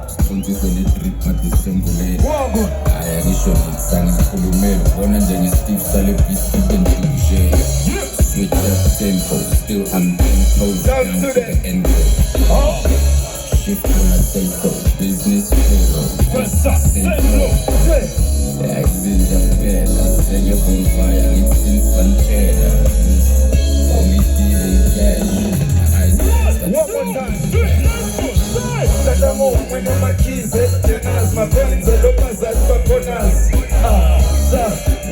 Sifundiswe ne-drip madisembuleni ngisho ngisangikhulumele ubona njenge-Steve sale beat ibendikishele switch up tempo still I'm imposed down to the end shift when I say so business payroll Axilia phela sengiyabonfire ngithi sinifantshela only dealing cash One more time Tadamo when I'm a keys, tenors, my friends, I love my side for corners.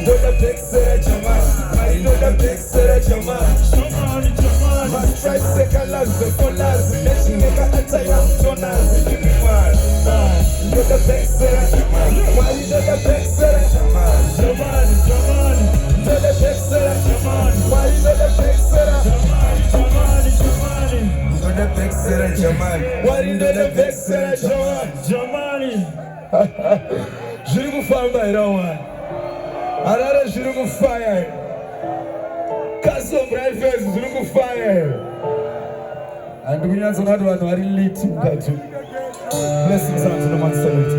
Know the big set, Jaman. I know the big set, Jaman. My stripes, second last, the full last. Let's make a anti-young toners. Know the big set, Jaman. Why you know the big set, Jaman? Know the big set, Jaman. Why you know the big set, the big set, Jaman. Why you know the big set, Jaman? Jamani. Juro com fama, irão, mano. Arara, juro com fire. Caso Brian fez, juro com fire. And we are not one very late to blessings unto the man celebrity.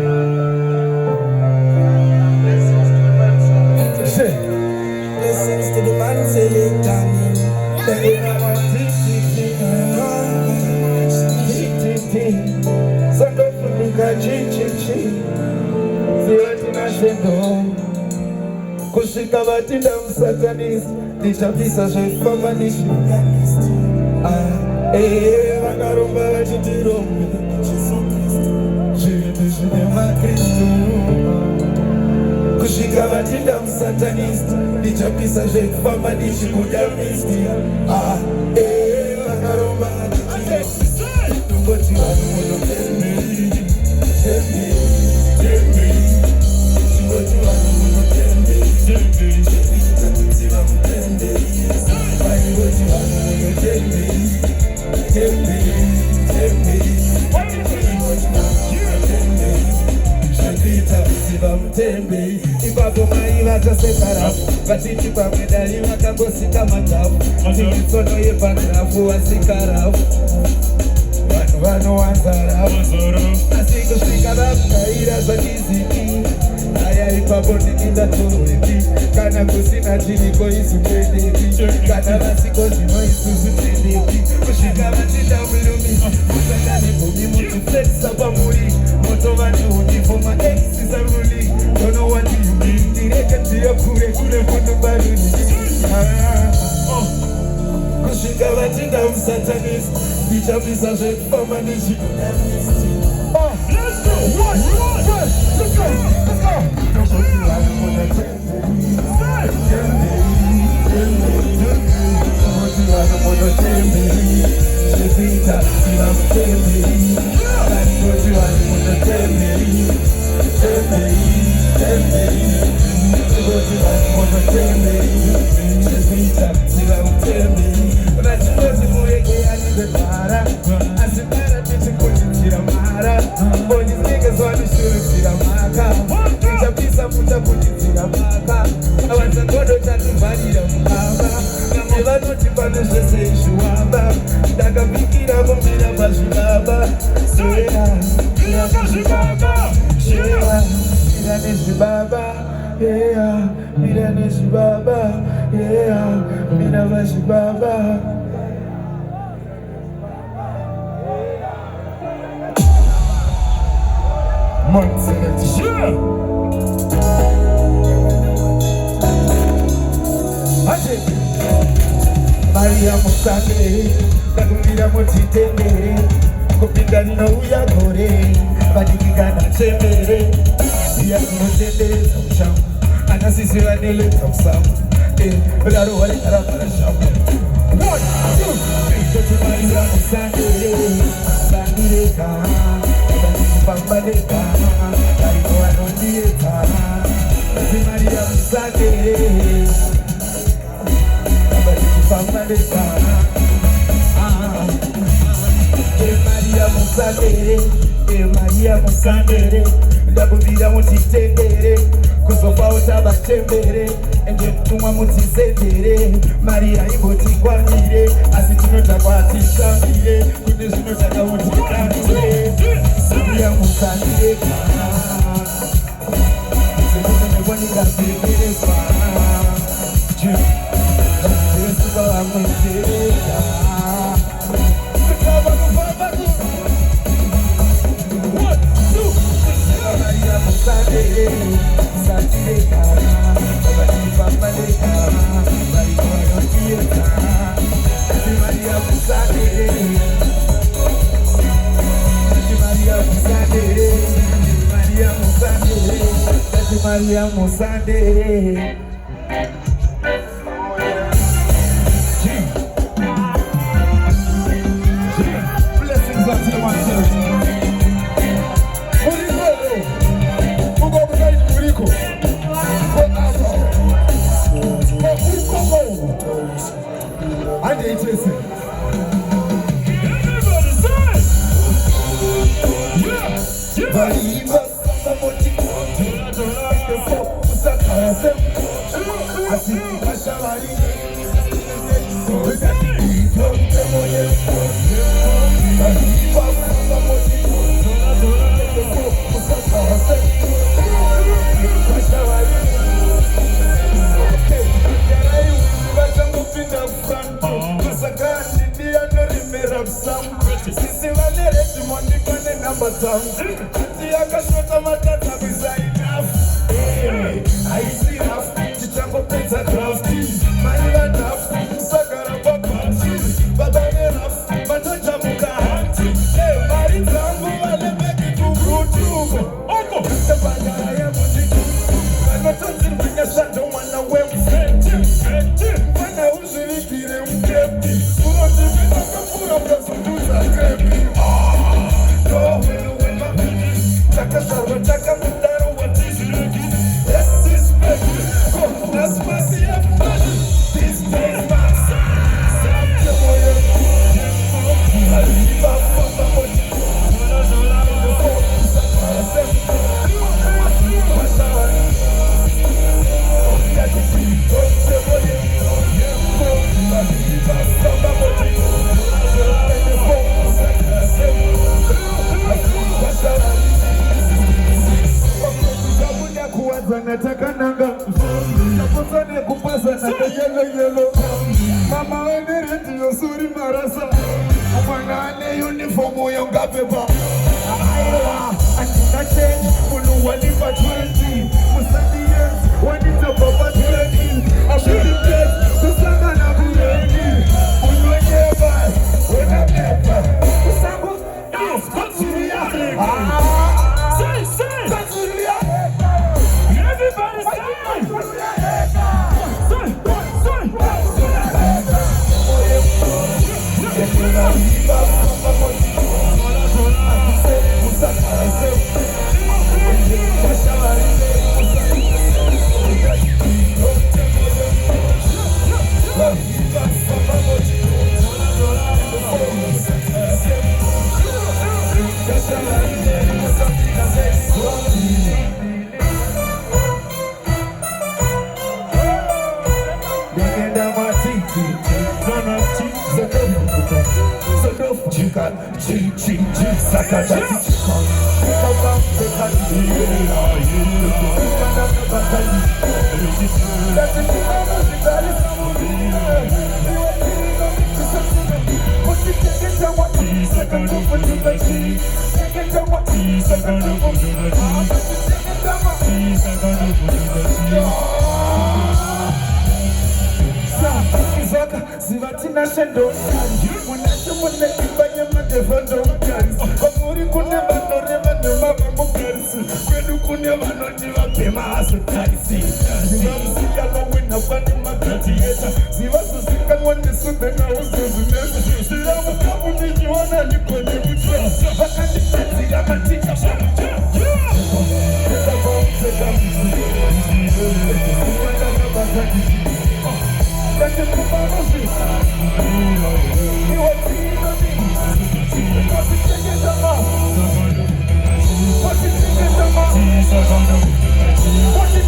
Blessings to the man celebrity. Kushika batida msatanist Nitapisa shefama nishikanist Vakaromba vachitirombe Chiritushine makristu Kushika batida msatanist Nitapisa shefama nishikudamist Vakaromba vachitirombe Tumboti wanu tell me Tumboti wanu tell me Tembe ipapo mai vatasekarafu vatiti pamwe dai vakangosika matafu mitsono yepagrafu vasikarafu vanhu vanowanzarafu asi kusvika vakugaira zvakiziki aya ipapo ndikinda torwepi kana kusina chiriko isu tendepi kana vasiko zvino isusu tendepi kusvika vatinda mulumisi kusanga nebhomi mutufletisa pamuri motova neundifoma exisaruli don't know what you mean direke ndiyo kure munobaruni kusvika vatinda musatanist ndichapisa zvekufamba nichikudamist Let's go! Let's Maria Musake, Nakumira Motitendere, Kopingani no Uyagore, Badikana Chemere, Yakumotendere, Sam, Anasisira Nele, Sam, Velaro, Arapara Sham. 1, 2, 3, Maria Musake, Bandika, Bambaleka, Kariwano Dieta, Maria Musake. Maria Musandere, Dabubira Mutitendere, kuzofauta vatembere ende mutumwa mutizedhere Maria imbotingwanire asi tinotaka tishambire kune zvinotaka mutikanire Maria musandireka sekunenekwaningazvekeresa jesuka vamwetereka Maria musandere sandireka vavanipambaleka varikuvanotiyeka Maria musandere Maria musandere Maria musandere Maria musandere blessings unto the one church. Mama wenereti yosuri marasa Mwanane uniform yonga pepa Aiwa, antina change Munu walipa 20 Musandi years, wanita papa 20 Abili place, kusanga na buleni Munu nyeba, wena pepa Kusangu, yes, Tansuria Say Tansuria Everybody say Zivatina shendo Mwanashe mwane ibanye madevando mkansi Wamuri kune vano reva nemava mkansi Kwedu kune vano niva pema aso taisi Ziva msika no wina kwani magratieta Ziva susika mwani sudena uzuzunesi Ziva mkapu nijiwana nikone mutwe Wakani peti ya matika Zeka bom, zeka mziki Zika na bazaki That's it for my music. You are seeing me. What's it taking them off? What's it taking them off? What's it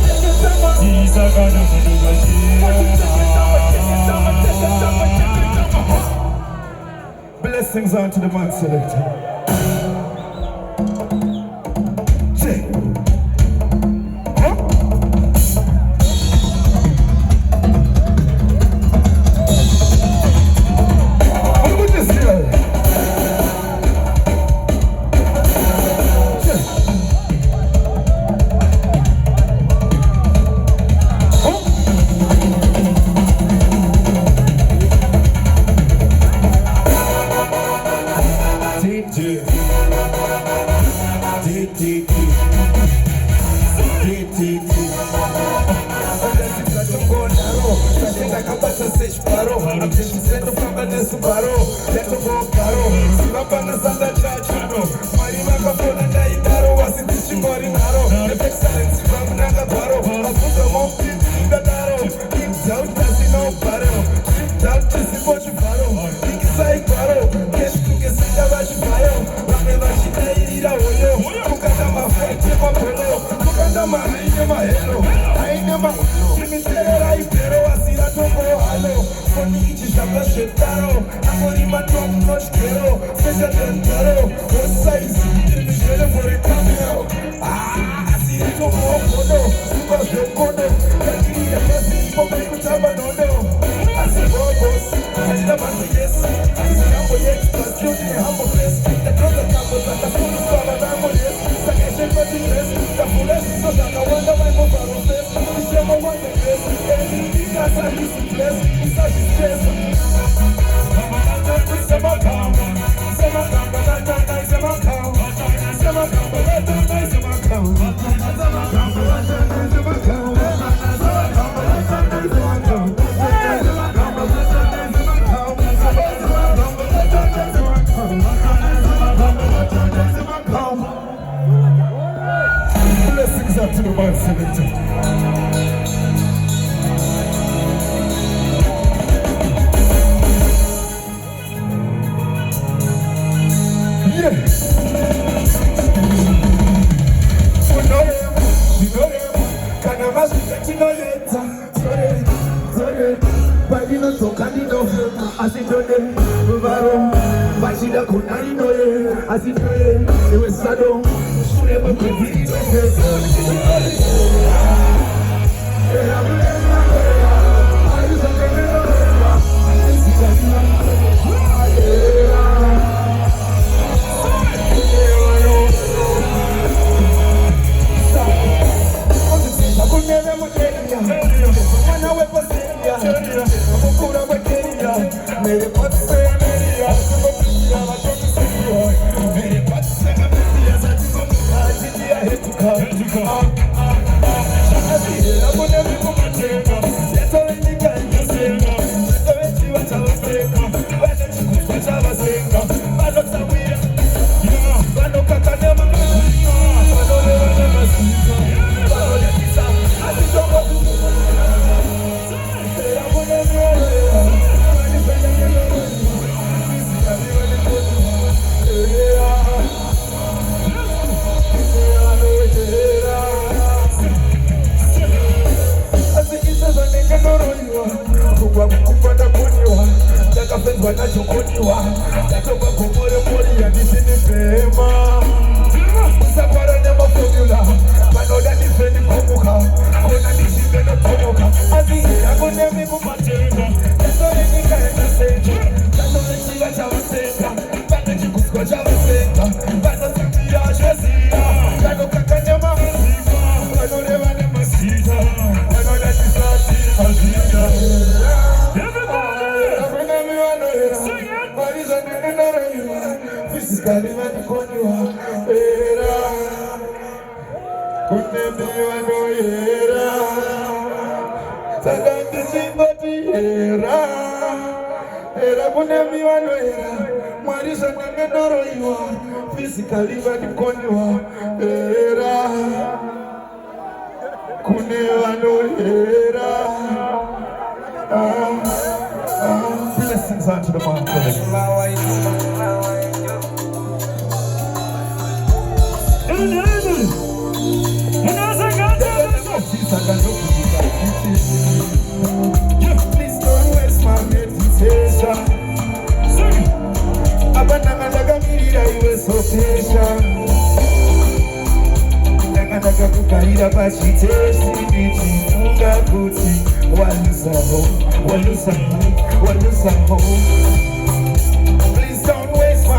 Blessings on to the man selector. Blessings up to the man selector. Blessings unto the man. Please don't waste my meditation. Wafika pachitesi nichifunga kuti walusa ho. Please don't waste my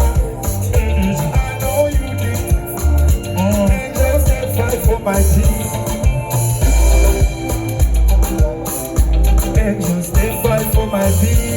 I know you did. Angels that fight for my peace. Angels that fight for my peace.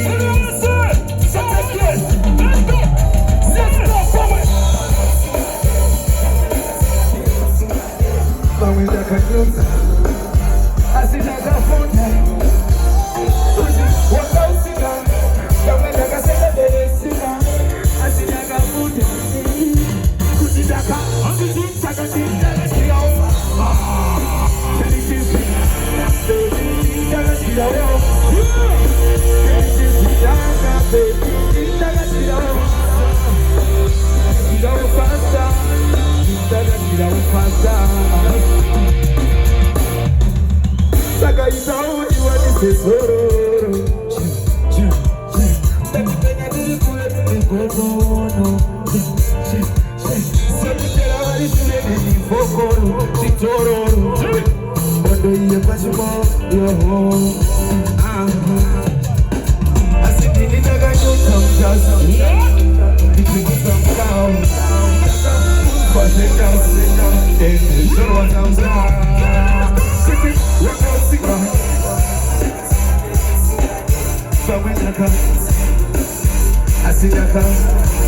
I see that come.